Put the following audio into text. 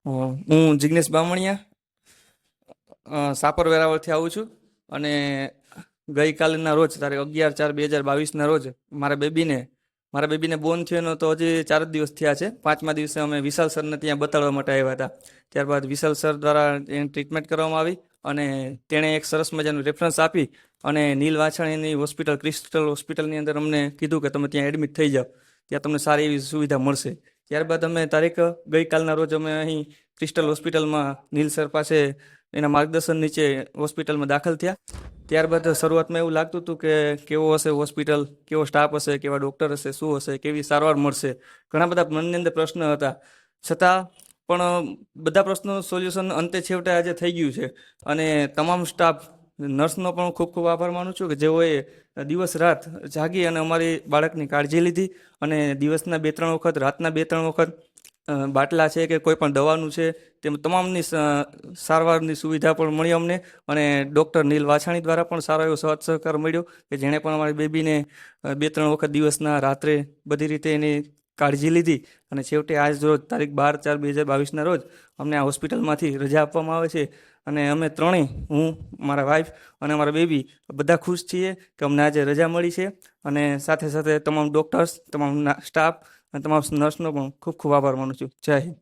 હું જિગ્નેશ બામણિયા સાપર વેરાવળથી આવું છું અને ગઈકાલના રોજ તારીખ 11/4/2022ના રોજ મારા બેબીને બોર્ન થયો એનો તો હજી 4 જ દિવસ થયા છે. 5મા દિવસે અમે વિશાલ સરને ત્યાં બતાડવા માટે આવ્યા હતા. ત્યારબાદ વિશાલ સર દ્વારા એની ટ્રીટમેન્ટ કરવામાં આવી અને તેણે એક સરસ મજાનું રેફરન્સ આપી અને નીલ વાછાણીની હોસ્પિટલ ક્રિસ્ટલ હોસ્પિટલની અંદર અમને કીધું કે તમે ત્યાં એડમિટ થઈ જાઓ, ત્યાં તમને સારી એવી સુવિધા મળશે. ત્યારબાદ અમે ગઈકાલના રોજ અમે અહીં ક્રિસ્ટલ હોસ્પિટલમાં નીલ સર પાસે એના માર્ગદર્શન નીચે હોસ્પિટલમાં દાખલ થયા. ત્યારબાદ શરૂઆતમાં એવું લાગતું હતું કે કેવો હશે હોસ્પિટલ, કેવો સ્ટાફ હશે, કેવા ડૉક્ટર હશે, શું હશે, કેવી સારવાર મળશે, ઘણા બધા મનની અંદર પ્રશ્ન હતા. છતાં પણ બધા પ્રશ્નોનું સોલ્યુશન અંતે છેવટે આજે થઈ ગયું છે અને તમામ સ્ટાફ નર્સનો પણ ખૂબ ખૂબ આભાર માનું છું કે જેઓએ દિવસ રાત જાગી અને અમારી બાળકની કાળજી લીધી અને દિવસના 2-3 વખત, રાતના 2-3 વખત બાટલા છે કે કોઈ પણ દવાનું છે તેમ તમામની સારવારની સુવિધા પણ મળી અમને અને ડૉક્ટર નીલ વાછાણી દ્વારા પણ સારો એવો સાથ સહકાર મળ્યો કે જેણે પણ અમારી બેબીને 2-3 વખત દિવસના રાત્રે બધી રીતે એની કાળજી લીધી અને છેવટે આજ રોજ તારીખ 12/4/2022ના રોજ અમને આ હોસ્પિટલમાંથી રજા આપવામાં આવે છે અને અમે ત્રણેય, હું, મારા વાઈફ અને અમારા બેબી બધા ખુશ છીએ કે અમને આજે રજા મળી છે અને સાથે સાથે તમામ ડૉક્ટર્સ, તમામ સ્ટાફ અને તમામ નર્સનો પણ ખૂબ ખૂબ આભાર માનું છું. જય હિન્દ.